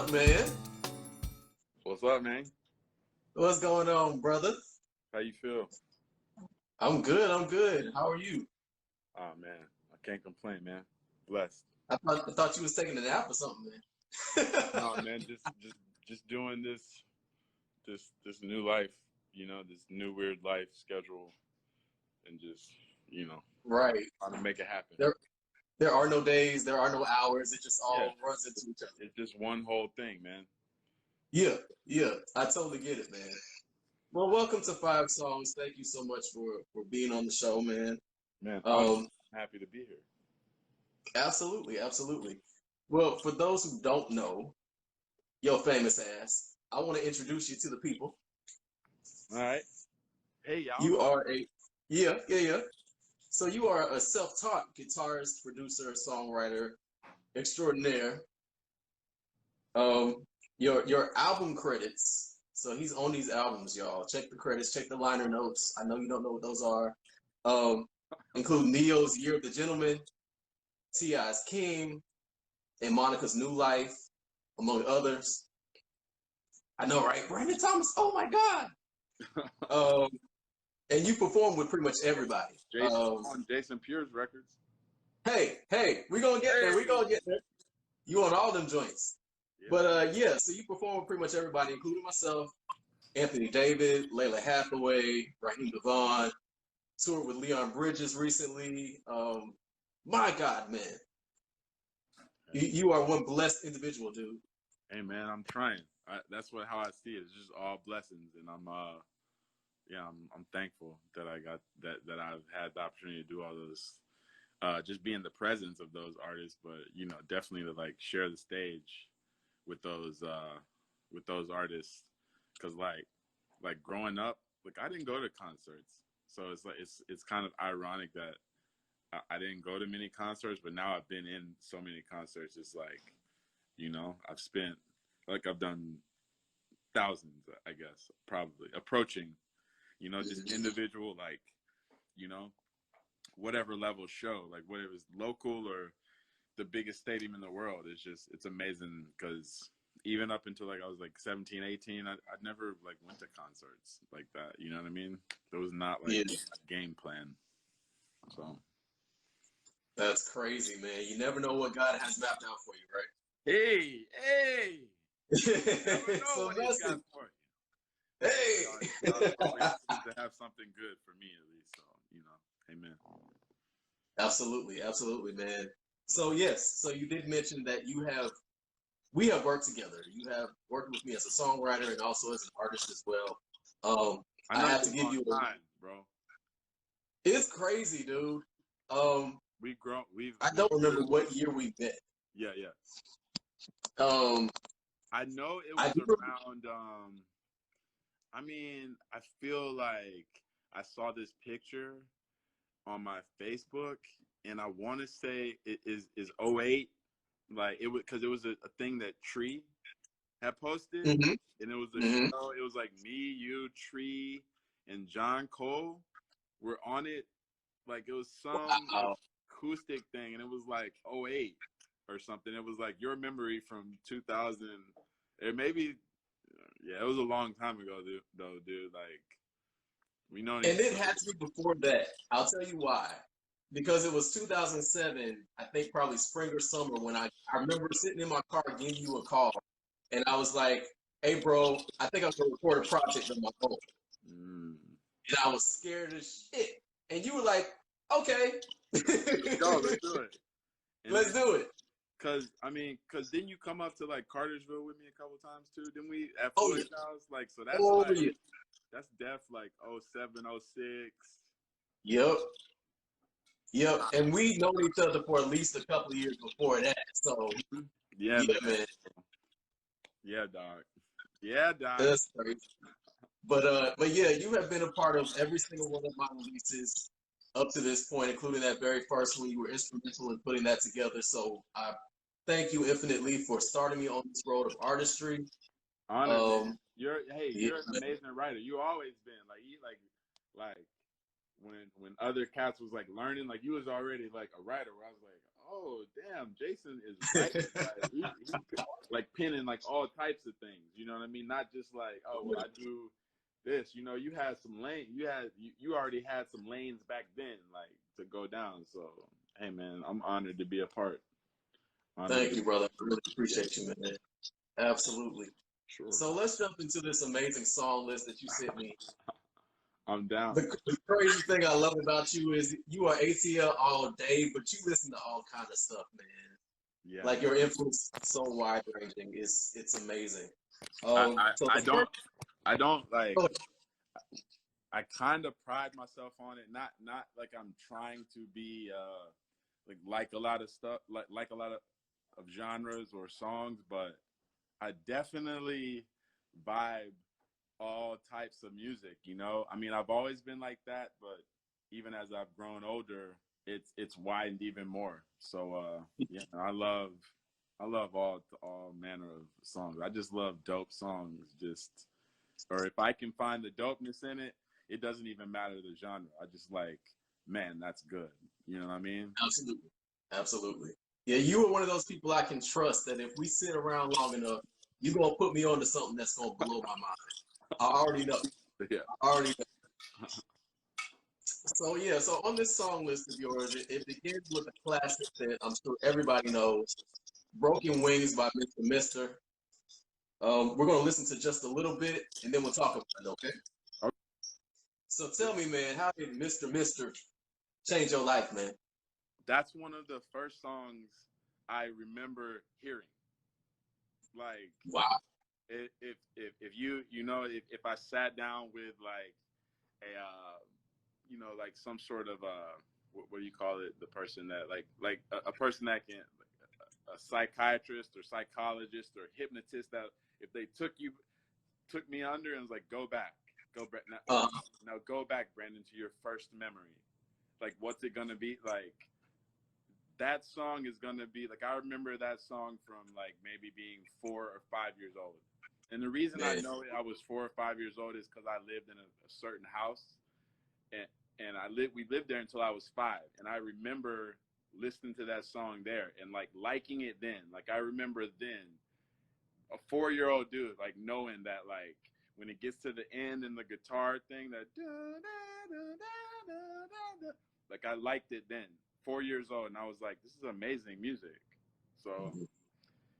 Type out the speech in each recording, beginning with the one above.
up, man? What's up, man? What's going on, brother? How you feel? I'm good. I'm good. How are you? Oh man, I can't complain, man. Blessed. I thought you was taking a nap or something, man. No, man, just doing this new life, this new weird life schedule, and just you know Right. trying to make it happen. There are no days. There are no hours. It just Yeah, all runs into each other. it's just one whole thing, man. Yeah. Yeah. I totally get it, man. Well, welcome to Five Songs. Thank you so much for being on the show, man. Man, awesome. Um, Happy to be here. Absolutely, absolutely. Well, for those who don't know, your famous ass, I want to introduce you to the people. All right. Hey, y'all. You are a yeah. So you are a self-taught guitarist, producer, songwriter extraordinaire. Um, your album credits. So he's on these albums, y'all. Check the credits, check the liner notes. I know you don't know what those are. Um, Include Neo's Year of the Gentleman, T.I.'s King, and Monica's New Life, among others. I know, right? Brandon Thomas. Oh my God. Um, and you perform with pretty much everybody. Jason on Jason Pure's records. Hey, we gonna get there. We gonna get there. You on all them joints. Yeah. But yeah, so you perform with pretty much everybody, including myself, Anthony David, Layla Hathaway, Raheem Devon, toured with Leon Bridges recently. My God, man. You are one blessed individual, dude. Hey, man, I'm trying. That's how I see it. It's just all blessings, and I'm thankful that I got that I've had the opportunity to do all those, just be in the presence of those artists, but definitely to like share the stage with those artists, because like growing up, like I didn't go to concerts, so it's like it's kind of ironic that I didn't go to many concerts, but now I've been in so many concerts. It's like I've spent, like, I've done thousands, I guess, probably approaching, just individual, like, you know, whatever level show, like whether it's local or the biggest stadium in the world. It's amazing, because even up until like I was like 17, 18, I never like went to concerts like that. You know what I mean? It was not like a game plan. So That's crazy, man. You never know what God has mapped out for you, right? Hey! You never know what he's got for you. Hey! God always seems to have something good for me, at least. So, amen. Absolutely, man. So yes, so you did mention that we have worked together. You have worked with me as a songwriter and also as an artist as well. I have to give you time, bro. It's crazy, dude. I don't remember what year we met. Yeah. Um, I know it was around. I feel like I saw this picture on my Facebook, and I want to say it is '08. Like it was, because it was a thing that Tree had posted, and it was a show. It was like me, you, Tree, and John Cole were on it. Like it was some acoustic thing, and it was like '08 or something. It was like Your Memory from 2000. It maybe, yeah, it was a long time ago, dude. Like, we know. And it had to be before that. I'll tell you why. Because it was 2007, I think probably spring or summer, when I remember sitting in my car giving you a call, and I was like, hey, bro, I think I'm going to record a project on my phone. And I was scared as shit. And you were like, okay. Go, let's do it. Let's do it. Cause didn't you come up to like Cartersville with me a couple times too? Didn't we, at Floyd's house? Like, so that's that's def like '07, '06. Yep. And we known each other for at least a couple of years before that. So yeah, man. Yeah, dog. That's crazy. But yeah, you have been a part of every single one of my releases up to this point, including that very first one. You were instrumental in putting that together. So I thank you infinitely for starting me on this road of artistry. Honor, you're an amazing writer. You always been like when other cats was like learning, like you was already like a writer. Where I was like, oh damn, Jason is right. Like, he like pinning like all types of things. You know what I mean? Not just like, oh well, I do this. You know, you had some lane. You already had some lanes back then, like to go down. So hey man, I'm honored to be a part. Honored Thank to you, brother. I really appreciate you, man. Absolutely. sure. So let's jump into this amazing song list that you sent me. I'm down. The crazy thing I love about you is you are ATL all day, but you listen to all kind of stuff, man. Yeah. Like your influence is so wide ranging. It's amazing. So I don't like. oh, I kind of pride myself on it. Not like I'm trying to be like a lot of stuff, like a lot of genres or songs, but I definitely vibe all types of music, you know? I mean, I've always been like that, but even as I've grown older, it's widened even more. So yeah, I love all manner of songs. I just love dope songs. Just or if I can find the dopeness in it, it doesn't even matter the genre. I just like, man, that's good. You know what I mean? absolutely, absolutely. Yeah, you are one of those people I can trust that if we sit around long enough, you're gonna put me onto something that's gonna blow my mind. I already know. Yeah. I already know. So yeah, so on this song list of yours, it begins with a classic that I'm sure everybody knows, "Broken Wings" by Mr. Mister. We're gonna listen to just a little bit, and then we'll talk about it. Okay. Okay. So tell me, man, how did Mr. Mister change your life, man? That's one of the first songs I remember hearing. Like Wow. if you know if I sat down with like a you know like some sort of what do you call it, the person that like a person that can a psychiatrist or psychologist or hypnotist, that if they took me under and was like, go back Uh, now go back, Brandon, to your first memory, like what's it gonna be like. That song is gonna be like, I remember that song from like maybe being 4 or 5 years old. And the reason I man. know I was 4 or 5 years old is because I lived in a certain house, and we lived there until I was 5, and I remember listening to that song there and like liking it then. Like I remember then, a 4-year-old dude, like knowing that like when it gets to the end and the guitar thing, that like I liked it then, 4 years old, and I was like, this is amazing music. So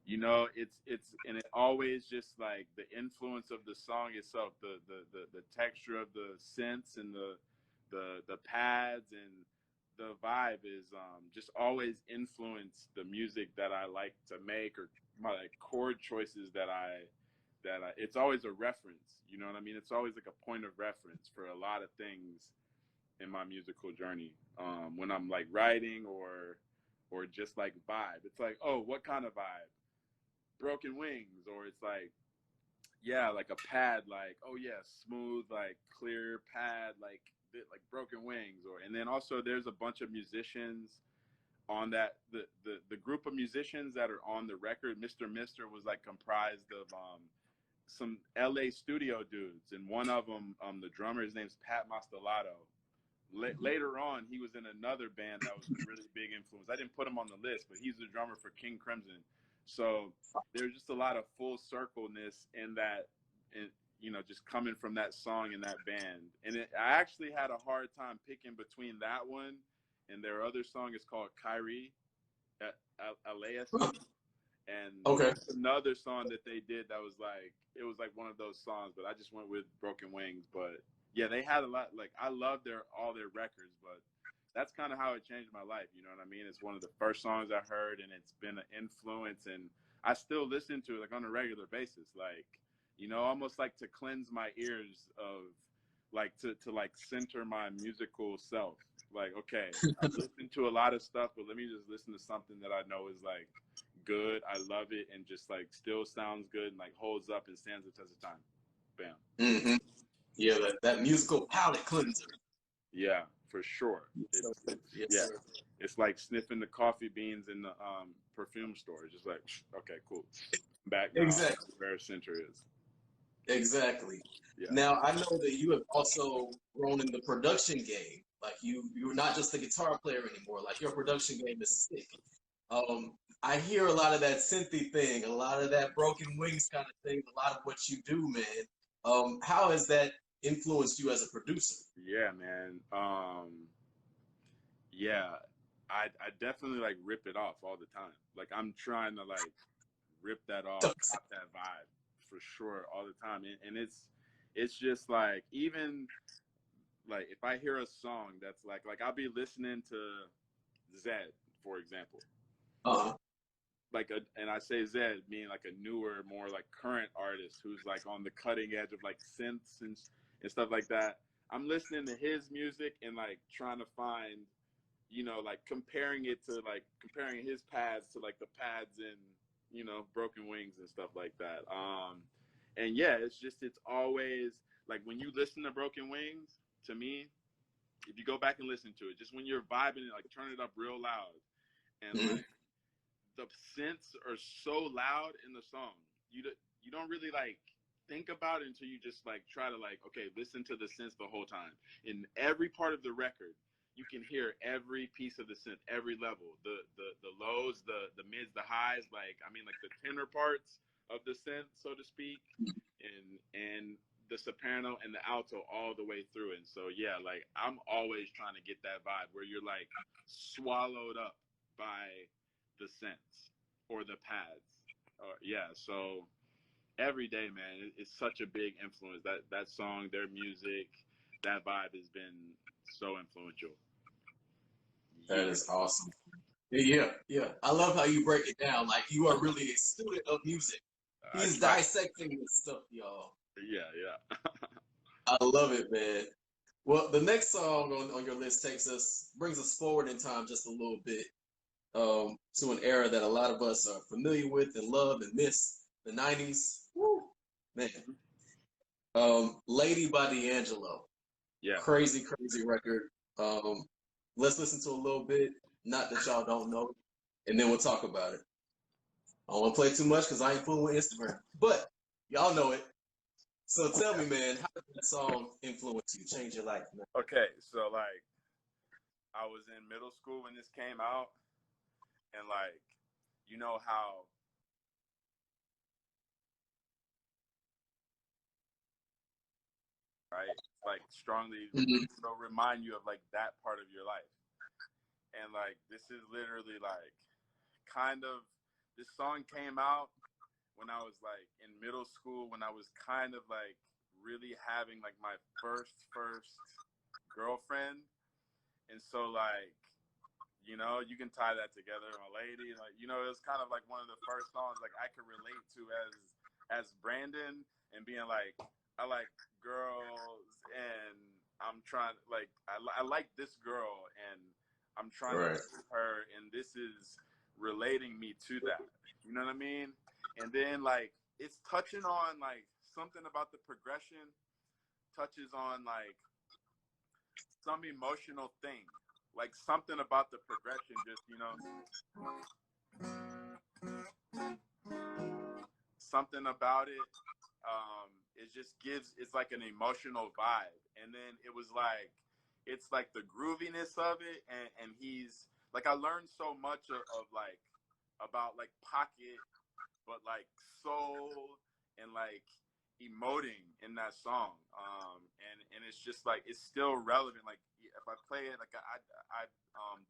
you know, it's and it always just like the influence of the song itself, the texture of the synths and the pads and the vibe is just always influenced the music that I like to make, or my like chord choices that I it's always a reference. You know what I mean? It's always like a point of reference for a lot of things in my musical journey. When I'm like writing or just like vibe, it's like, oh, what kind of vibe? Broken Wings. Or it's like, yeah, like a pad, like, oh yeah, smooth, like clear pad, like Broken Wings. Or and then also there's a bunch of musicians on that, the group of musicians that are on the record. Mr. Mister was like comprised of some LA studio dudes, and one of them, the drummer, his name's Pat Mastelotto. Later on, he was in another band that was a really big influence. I didn't put him on the list, but he's the drummer for King Crimson. So there's just a lot of full circleness in that, and you know, just coming from that song and that band. And I actually had a hard time picking between that one and their other song. Is called Kyrie, Elias. And Okay. that's another song that they did that was like, it was like one of those songs, but I just went with Broken Wings. But yeah, they had a lot, like I love all their records, but that's kind of how it changed my life. You know what I mean? It's one of the first songs I heard, and it's been an influence, and I still listen to it like on a regular basis. Like, you know, almost like to cleanse my ears of like to like center my musical self. Like, okay, I've listened to a lot of stuff, but let me just listen to something that I know is like good, I love it, and just like still sounds good and like holds up and stands the test of time. Bam. Mm-hmm. Yeah, that musical palate cleanser. Yeah, for sure. Yes, yes, Yeah, sir. it's like sniffing the coffee beans in the perfume store. It's just like, okay, cool. Back now Exactly. where center is. Exactly. Yeah. Now I know that you have also grown in the production game. Like you're not just a guitar player anymore. Like your production game is sick. I hear a lot of that synthy thing, a lot of that broken wings kind of thing, a lot of what you do, man. How has that influenced you as a producer? Yeah, man. Yeah, I definitely like rip it off all the time. Like I'm trying to like rip that off, drop that vibe for sure all the time. And it's just like even like if I hear a song that's like I'll be listening to Zed, for example. Uh-huh. And I say Zed being like a newer, more like current artist who's like on the cutting edge of like synths and stuff like that. I'm listening to his music and like trying to find, you know, like comparing his pads to like the pads in, you know, Broken Wings and stuff like that. And yeah, it's always like when you listen to Broken Wings, to me, if you go back and listen to it, just when you're vibing it, like turn it up real loud and Mm-hmm. like the synths are so loud in the song. You don't really like think about it until you just like try to like, okay, listen to the synths the whole time. In every part of the record, you can hear every piece of the synth, every level, the lows, the mids, the highs, like I mean like the tenor parts of the synth, so to speak, and the soprano and the alto all the way through. And so yeah, like I'm always trying to get that vibe where you're like swallowed up by the synths or the pads. Yeah, so every day, man, it's such a big influence. That song, their music, that vibe has been so influential. That Yeah, is awesome. Yeah, yeah. I love how you break it down. Like you are really a student of music. I He's try. dissecting this stuff, y'all. Yeah, yeah. I love it, man. Well, the next song on your list brings us forward in time just a little bit, to an era that a lot of us are familiar with and love and miss, the 90s. Woo, man. Lady by D'Angelo. Yeah. Crazy, crazy record. Let's listen to a little bit, not that y'all don't know, and then we'll talk about it. I don't want to play too much because I ain't fooling with Instagram, but y'all know it. So tell me, man, how did that song influence you, change your life, man? Okay, so like I was in middle school when this came out, and like you know how right, like strongly Mm-hmm. will remind you of like that part of your life. And like this is literally like kind of this song came out when I was like in middle school, when I was kind of like really having like my first girlfriend. And so like, you know, you can tie that together, my lady. Like, you know, it was kind of like one of the first songs like I could relate to as Brandon, and being like, I like girls and I'm trying like I like this girl and I'm trying to Right. be with her, and this is relating me to that. You know what I mean? And then like it's touching on like something about the progression, touches on like some emotional thing, like something about the progression, just you know, something about it. It just gives it's like an emotional vibe, and then it was like it's like the grooviness of it, and he's like I learned so much of like about like Pocket, but like soul and like emoting in that song, and it's just like it's still relevant. Like if I play it, like I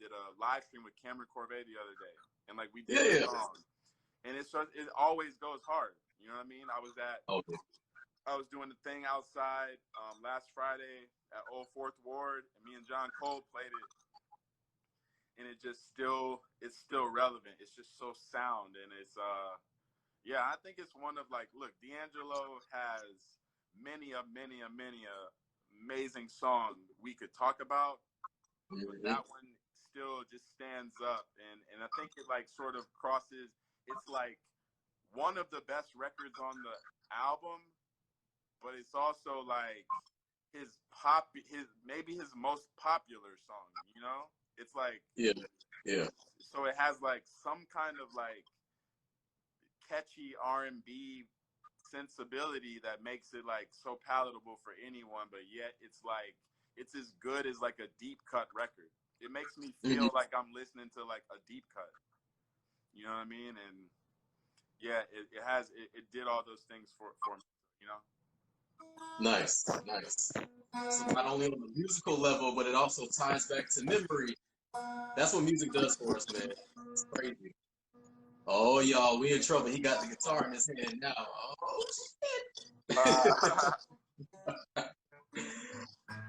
did a live stream with Cameron Corvette the other day, and like we did the Yeah. song, and it always goes hard. You know what I mean? Okay. I was doing the thing outside last Friday at Old Fourth Ward, and me and John Cole played it, and it's still relevant. It's just so sound, and it's yeah, I think it's one of like look, D'Angelo has many amazing songs we could talk about, but Mm-hmm. that one still just stands up, and I think it like sort of crosses. It's like one of the best records on the album, but it's also like his maybe his most popular song. You know, it's like Yeah. Yeah. so it has like some kind of like catchy R&B sensibility that makes it like so palatable for anyone, but yet it's like it's as good as like a deep cut record. It makes me feel like I'm listening to like a deep cut. You know what I mean? And yeah, it did all those things for me, you know? Nice, nice. So not only on the musical level, but it also ties back to memory. That's what music does for us, man. It's crazy. Oh, y'all, we in trouble. He got the guitar in his hand now. Oh, shit.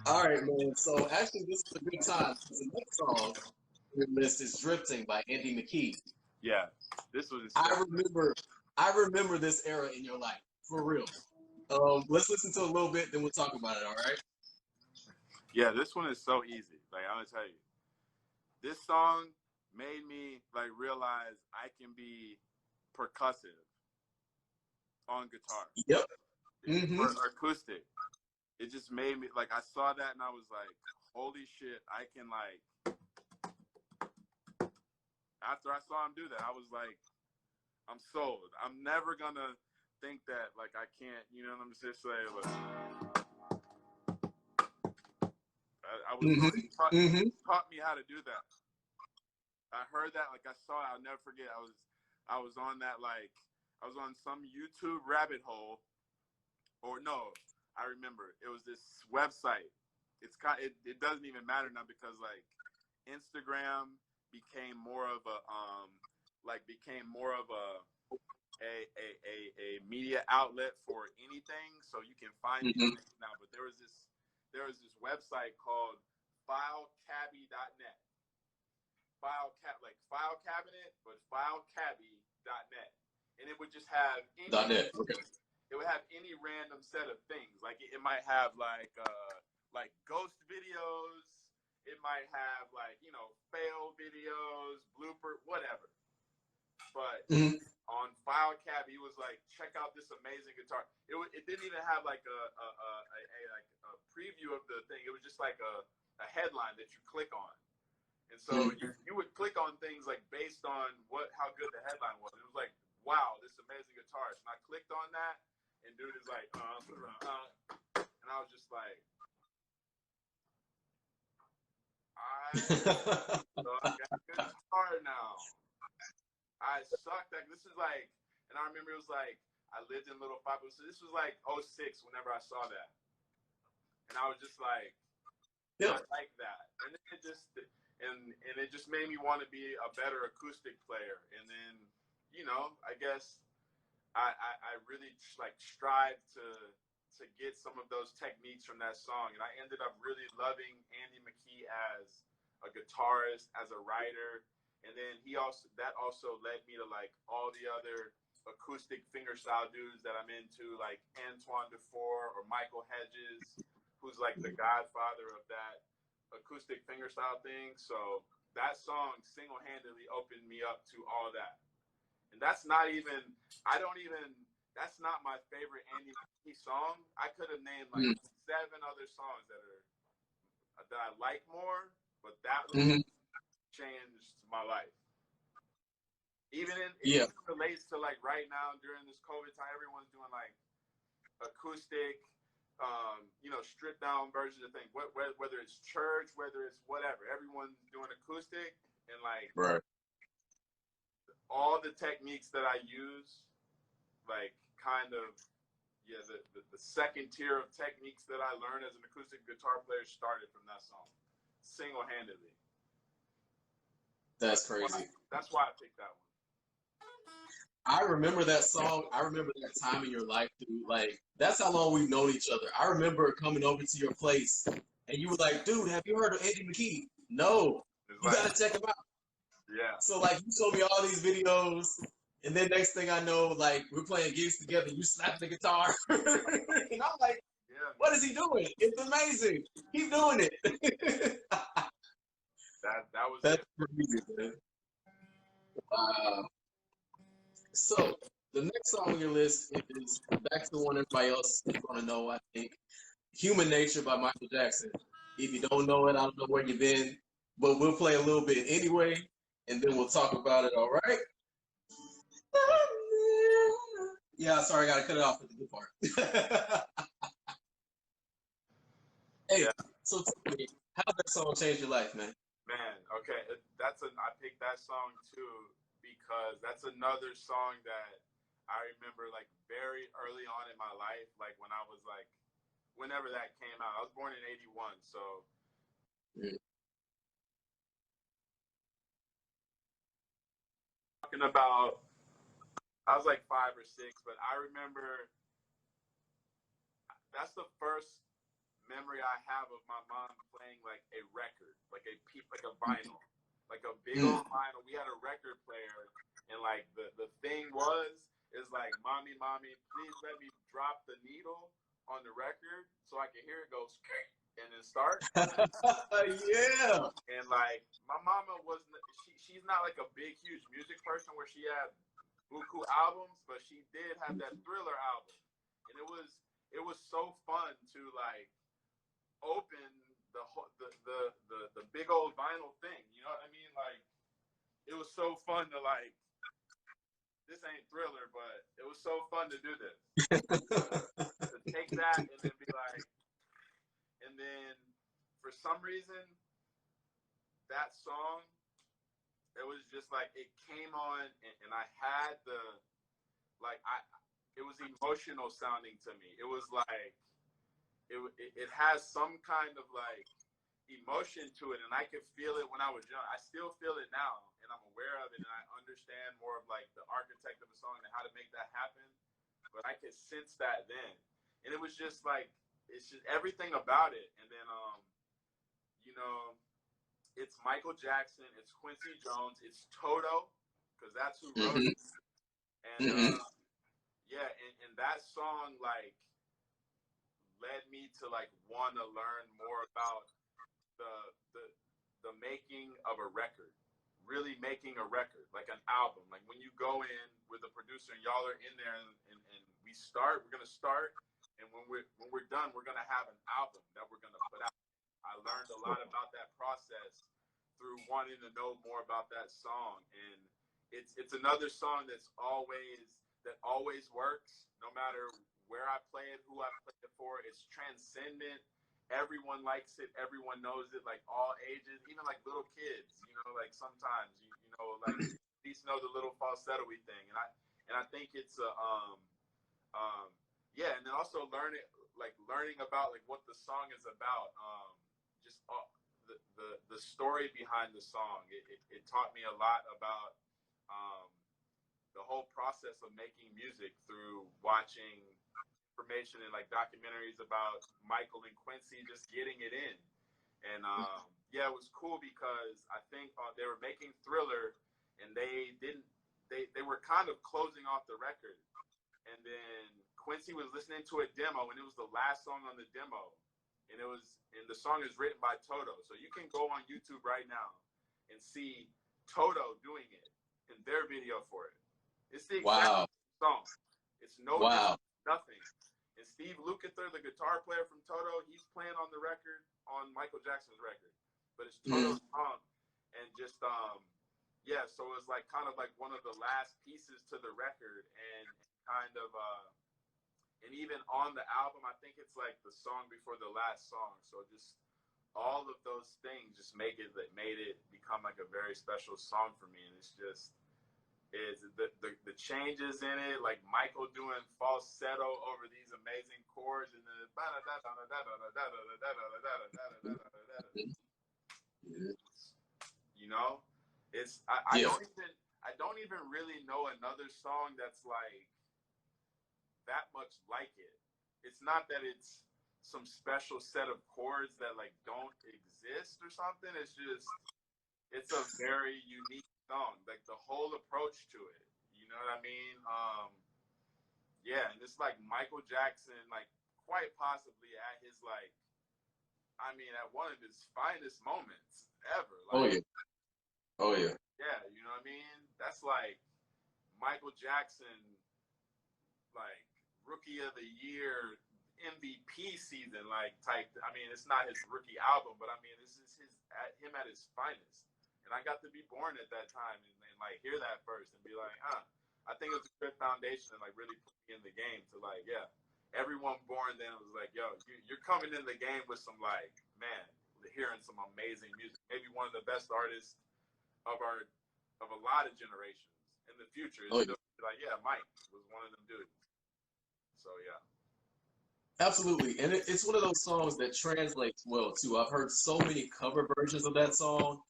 All right, man. So actually, this is a good time. The next song on your list is "Drifting" by Andy McKee. Yeah, this was. I remember this era in your life, for real. Let's listen to a little bit, then we'll talk about it. All right? Yeah, this one is so easy. Like I'm gonna tell you, this song made me like realize I can be percussive on guitar. Yep. Mm-hmm. Or acoustic. It just made me like I saw that and I was like, holy shit, I can like. After I saw him do that, I was like, I'm sold. I'm never gonna think that like I can't. You know what I'm just saying? Like, I was taught me how to do that. I heard that, like I saw it, I'll never forget. I was on that, like I was on some YouTube rabbit hole, or no, I remember it was this website. It doesn't even matter now because like Instagram became more of a media outlet for anything, so you can find these things now. But there was this website called filecabbie.net. File cabinet, but filecabbie.net. And it would just have .net. Okay. It would have any random set of things. Like it might have like ghost videos. It might have like, you know, fail videos, blooper, whatever. But on FileCabbie, it was like, check out this amazing guitar. It didn't even have like a preview of the thing. It was just like a headline that you click on. And so you would click on things like based on how good the headline was. It was like, wow, this amazing guitarist. And I clicked on that, and dude is like, and I was just like, I got a good guitar now. I sucked. Like this is like, and I remember it was like I lived in Little Five. So this was like 06 whenever I saw that, and I was just like, I like that, and it just. And it just made me want to be a better acoustic player. And then, you know, I guess I really like strive to get some of those techniques from that song. And I ended up really loving Andy McKee as a guitarist, as a writer. And then that also led me to like all the other acoustic fingerstyle dudes that I'm into, like Antoine Dufour or Michael Hedges, who's like the godfather of that acoustic fingerstyle thing. So that song single-handedly opened me up to all that. And that's not my favorite Andy McKee song. I could have named like 7 other songs that I like more, but that one changed my life. It relates to like right now during this COVID time, everyone's doing like acoustic, you know, stripped down versions of things. Whether it's church, whether it's whatever, everyone's doing acoustic, and like all the techniques that I use, like kind of the second tier of techniques that I learned as an acoustic guitar player started from that song, single-handedly. That's crazy. That's why I picked that one. I remember that song. I remember that time in your life, dude. Like, that's how long we've known each other. I remember coming over to your place, and you were like, dude, have you heard of Andy McKee? No. You got to check him out. Yeah. So, like, you showed me all these videos, and then next thing I know, like, we're playing gigs together. You slap the guitar. And I'm like, what is he doing? It's amazing. Keep doing it. That's crazy, man. Wow. So, the next song on your list is back to the one everybody else is going to know, I think. Human Nature by Michael Jackson. If you don't know it, I don't know where you've been, but we'll play a little bit anyway, and then we'll talk about it, all right? Yeah, sorry, I got to cut it off with the good part. Hey, So tell me, how that song changed your life, man? Man, okay, I picked that song too because that's another song that I remember like very early on in my life, like when I was like whenever that came out. I was born in '81, so Mm. talking about I was like 5 or 6, but I remember that's the first memory I have of my mom playing like a record, like a vinyl, like a big Mm. old vinyl. We had a record player, and like the thing is like, mommy, please let me drop the needle on the record so I can hear it go and then start. Yeah. And like my mama wasn't, she's not like a big huge music person where she had buku albums, but she did have that Thriller album, and it was so fun to like open the big old vinyl thing. You know what I mean? Like it was so fun to like. This ain't Thriller, but it was so fun to do this. To take that and then be like, and then for some reason that song, it was just like it came on, and I had the like it was emotional sounding to me. It was like it has some kind of like emotion to it, and I could feel it when I was young. I still feel it now, and I'm aware of it, and I understand more of like the architect of a song and how to make that happen. But I could sense that then, and it was just like it's just everything about it. And then you know, it's Michael Jackson, it's Quincy Jones, it's Toto, because that's who wrote Mm-hmm. it. And Mm-hmm. yeah, and that song like led me to like want to learn more about the the the making of a record, really making a record, like an album. Like when you go in with a producer and y'all are in there, and we're gonna start, and when we're done, we're gonna have an album that we're gonna put out. I learned a lot about that process through wanting to know more about that song, and it's another song that always works, no matter where I play it, who I play it for. It's transcendent. Everyone likes it. Everyone knows it. Like all ages, even like little kids. You know, like sometimes you know, like at least know the little falsetto-y thing. And I think it's a um yeah, and then also learning about like what the song is about. Just the story behind the song. It taught me a lot about um, the whole process of making music through watching information and like documentaries about Michael and Quincy just getting it in. And yeah, it was cool because I think they were making Thriller, and they were kind of closing off the record. And then Quincy was listening to a demo, and it was the last song on the demo, and the song is written by Toto. So you can go on YouTube right now and see Toto doing it in their video for it. It's the exact Wow. song. It's no Wow. different, nothing. And Steve Lukather, the guitar player from Toto, he's playing on the record on Michael Jackson's record, but it's Toto's song. And just yeah, so it was like kind of like one of the last pieces to the record, and kind of and even on the album, I think it's like the song before the last song. So just all of those things just made it become like a very special song for me. And it's just the changes in it, like Michael doing falsetto over these amazing chords, and the you know, it's I Yeah. don't even really know another song that's like that much like it. It's not that it's some special set of chords that like don't exist or something. It's a very unique song. Like the whole approach to it. You know what I mean? Yeah, and it's like Michael Jackson, like quite possibly at his like, I mean, at one of his finest moments ever. Like, Oh yeah. Oh yeah. yeah, you know what I mean? That's like Michael Jackson, like rookie of the year, MVP season, like type. I mean, it's not his rookie album, but I mean, this is him at his finest. And I got to be born at that time, and like hear that first and be like, huh. I think it's a good foundation and like really put me in the game to like, yeah. everyone born then was like, yo, you're coming in the game with some like, man, hearing some amazing music. Maybe one of the best artists of a lot of generations in the future. It's still like, yeah, Mike was one of them dudes. So yeah. Absolutely. And it's one of those songs that translates well too. I've heard so many cover versions of that song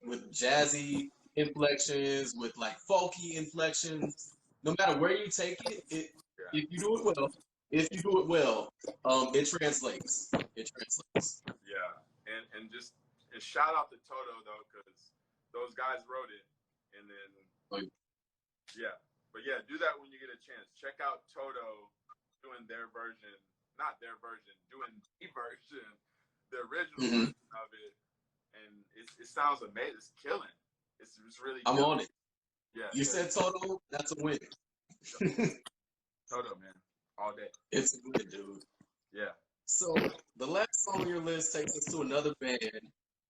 with jazzy inflections, with like folky inflections. No matter where you take it, if you do it well, it translates. It translates. Yeah. And shout out to Toto though, because those guys wrote it. And then yeah. But yeah, do that when you get a chance. Check out Toto doing their version. Not their version, doing the version, the original version of it, and it sounds amazing. It's killing. It's really. I'm killing. on it. Yeah. You said Toto, that's a win. Toto, man, all day. It's a win, dude. Yeah. So the last song on your list takes us to another band,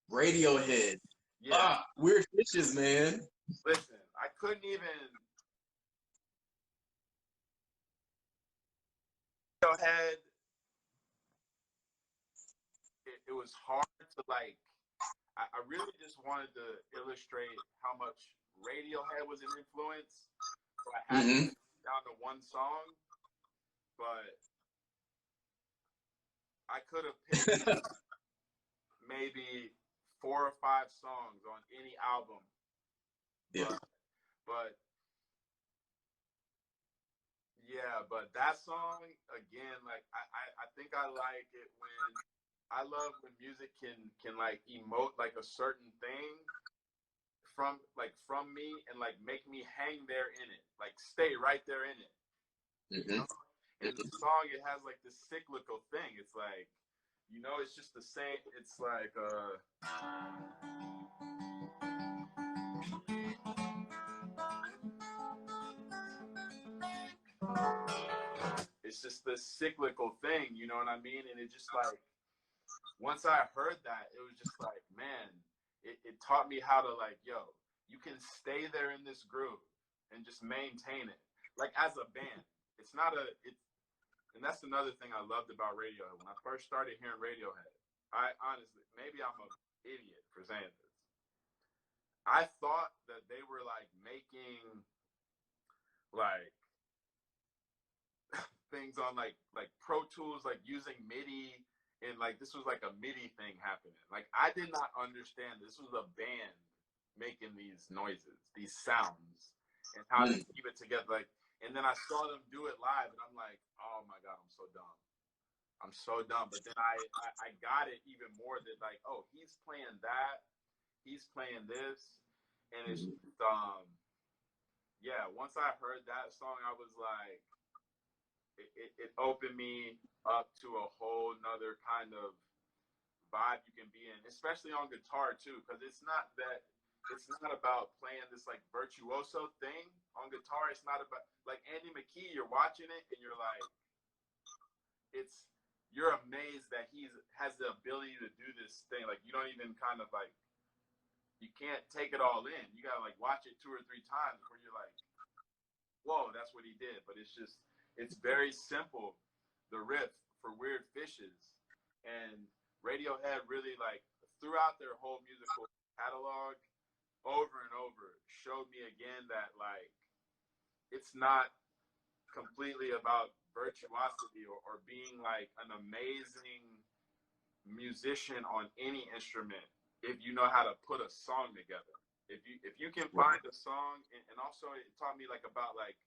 Radiohead. Yeah. Weird Fishes, man. Listen, I couldn't even. Radiohead. It was hard to like. I really just wanted to illustrate how much Radiohead was an influence. So I had to get down to one song, but I could have picked maybe 4 or 5 songs on any album. Yeah. But yeah, but that song again, like I think I like it when. I love when music can like emote like a certain thing from me and like make me hang there in it, like stay right there in it. You know? In the song, it has like this cyclical thing. It's like, you know, it's just the same. It's like it's just this cyclical thing. You know what I mean? And it just like. Once I heard that, it was just like, man, it taught me how to like, yo, you can stay there in this groove and just maintain it. Like as a band, it's not and that's another thing I loved about Radiohead. When I first started hearing Radiohead, I honestly, maybe I'm an idiot for saying this. I thought that they were like making like things on like Pro Tools, like using MIDI. And like this was like a MIDI thing happening. Like I did not understand this was a band making these noises, these sounds, and how to keep it together. Like, and then I saw them do it live, and I'm like, oh my god, I'm so dumb. I'm so dumb. But then I got it even more that like, oh, he's playing that, he's playing this, and it's yeah. Once I heard that song, I was like. It opened me up to a whole nother kind of vibe you can be in, especially on guitar too, because it's not about playing this like virtuoso thing on guitar. It's not about like Andy McKee. You're watching it and you're like, you're amazed that he has the ability to do this thing. Like you don't even kind of like, you can't take it all in. You gotta like watch it 2 or 3 times before you're like, whoa, that's what he did. But it's very simple, the riff for Weird Fishes. And Radiohead really, like, throughout their whole musical catalog, over and over, showed me again that, like, it's not completely about virtuosity or being, like, an amazing musician on any instrument if you know how to put a song together. If you can find a song, and also it taught me, like, about, like,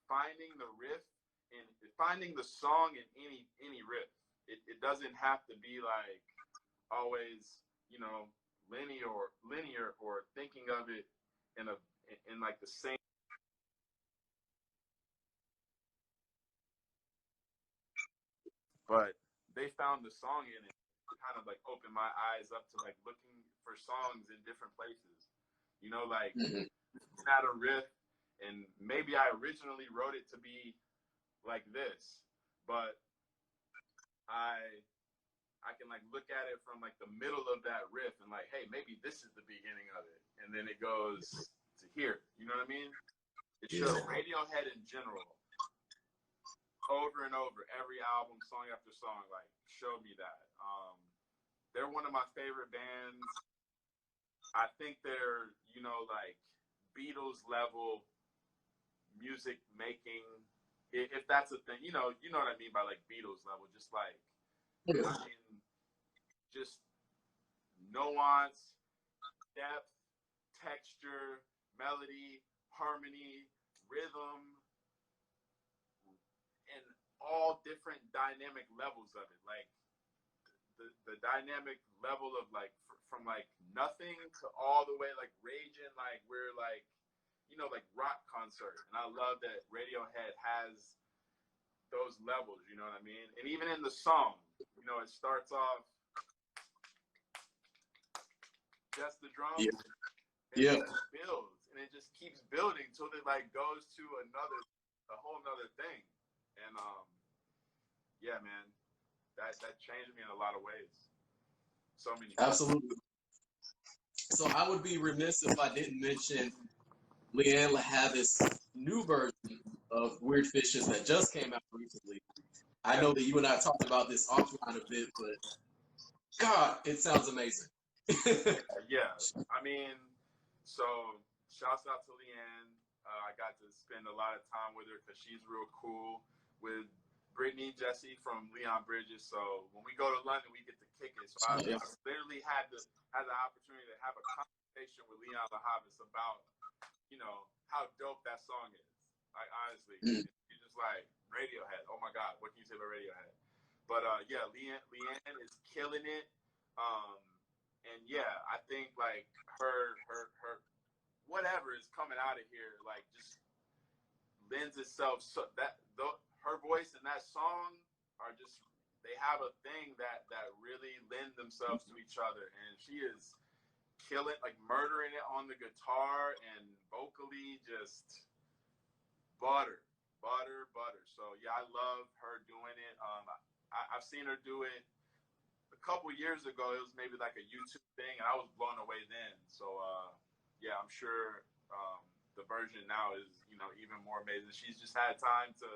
finding the riff, and finding the song in any riff. It doesn't have to be like always, you know, linear or thinking of it in like the same. But they found the song in it, kind of like opened my eyes up to like looking for songs in different places. You know, like it's not a riff, and maybe I originally wrote it to be like this, but I can like look at it from like the middle of that riff and like, hey, maybe this is the beginning of it, and then it goes to here. You know what I mean? It shows Radiohead in general over and over, every album, song after song, like showed me that. They're one of my favorite bands. I think they're, you know, like Beatles level music making, if that's a thing. You know what I mean by like Beatles level, just like, Yeah. I mean, just nuance, depth, texture, melody, harmony, rhythm, and all different dynamic levels of it. Like the dynamic level of like from like nothing to all the way like raging, like we're like, you know, like rock concert. And I love that Radiohead has those levels, you know what I mean? And even in the song, you know, it starts off just the drums, Yeah. and Yeah. it builds, and it just keeps building till it like goes to a whole nother thing. And yeah, man, that changed me in a lot of ways. So many. Absolutely. So I would be remiss if I didn't mention Leanne had this new version of Weird Fishes that just came out recently. I know that you and I talked about this offline a bit, but God, it sounds amazing. Yeah, I mean, so shouts out to Leanne. I got to spend a lot of time with her because she's real cool with Brittany Jesse from Leon Bridges. So when we go to London, we get to kick it. So I literally had the opportunity to have a conversation with Leon Lahavis about, you know, how dope that song is. Like honestly, she's just like Radiohead. Oh my God, what can you say about Radiohead? But yeah, Leanne is killing it. And yeah, I think like her whatever is coming out of here, like just lends itself so that her voice and that song are just, they have a thing that really lend themselves to each other, and she is killing, like murdering it on the guitar and vocally, just butter. So yeah, I love her doing it. I've seen her do it a couple years ago. It was maybe like a YouTube thing, and I was blown away then. So yeah, I'm sure the version now is, you know, even more amazing. She's just had time to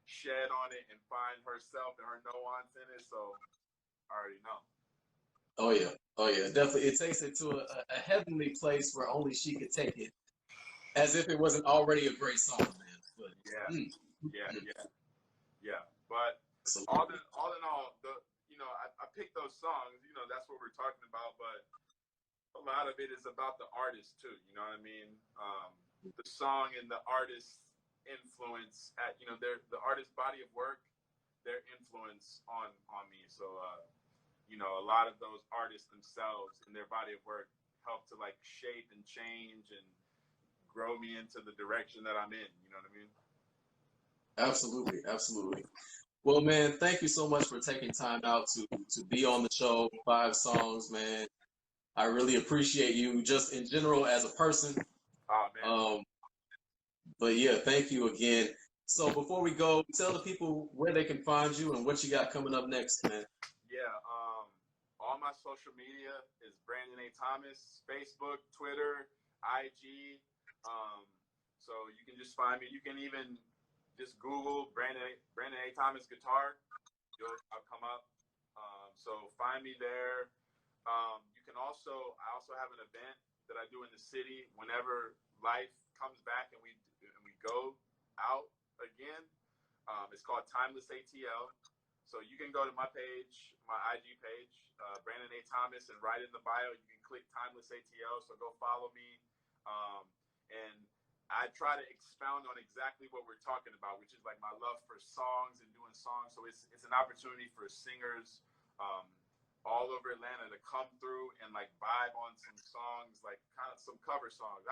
shed on it and find herself and her nuance in it. So I already know. Oh yeah, definitely. It takes it to a heavenly place where only she could take it, as if it wasn't already a great song, man. But yeah. But all in all, I picked those songs. You know, that's what we're talking about. But a lot of it is about the artist too. You know what I mean? The song and the artist's influence at, you know, the artist's body of work, their influence on me. So you know, a lot of those artists themselves and their body of work help to like shape and change and grow me into the direction that I'm in. You know what I mean? Absolutely. Well, man, thank you so much for taking time out to be on the show. 5 songs, man. I really appreciate you just in general as a person. Oh man. But yeah, thank you again. So before we go, tell the people where they can find you and what you got coming up next, man. Yeah, all my social media is Brandon A. Thomas, Facebook, Twitter, IG. So you can just find me. You can even just Google Brandon A. Thomas guitar. I'll come up. So find me there. You can also, I also have an event that I do in the city whenever life comes back and we go out again. It's called Timeless ATL. So you can go to my page, my IG page, Brandon A. Thomas, and right in the bio, you can click Timeless ATL. So go follow me. And I try to expound on exactly what we're talking about, which is like my love for songs and doing songs. So it's an opportunity for singers all over Atlanta to come through and like vibe on some songs, like kind of some cover songs.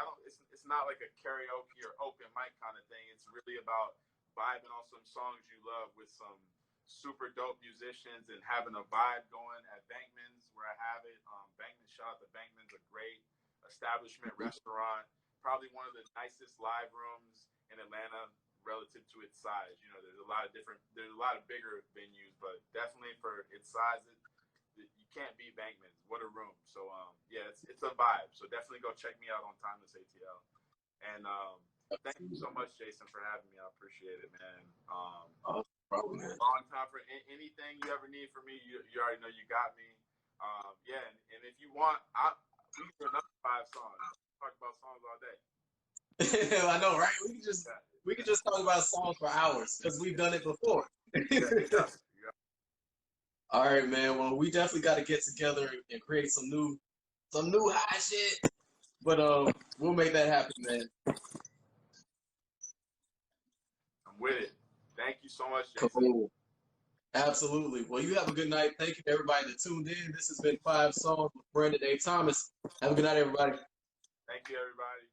It's not like a karaoke or open mic kind of thing. It's really about vibing on some songs you love with some super dope musicians and having a vibe going at Bankman's, where I have it. Bankman, shout out to Bankman's, a great establishment, restaurant, probably one of the nicest live rooms in Atlanta relative to its size. You know, there's a lot of bigger venues, but definitely for its size, you can't beat Bankman's. What a room. So yeah, it's a vibe. So definitely go check me out on Timeless ATL. And thank you so much, Jason, for having me. I appreciate it, man. problem, man. Long time for anything you ever need from me. You already know you got me. Yeah, and if you want, we can do another 5 songs. Talk about songs all day. I know, right? We can just talk about songs for hours because we've done it before. Yeah. All right, man. Well, we definitely got to get together and create some new high shit. But we'll make that happen, man. I'm with it. Thank you so much, Jason. Cool. Absolutely. Well, you have a good night. Thank you to everybody that tuned in. This has been 5 Songs with Brandon A. Thomas. Have a good night, everybody. Thank you, everybody.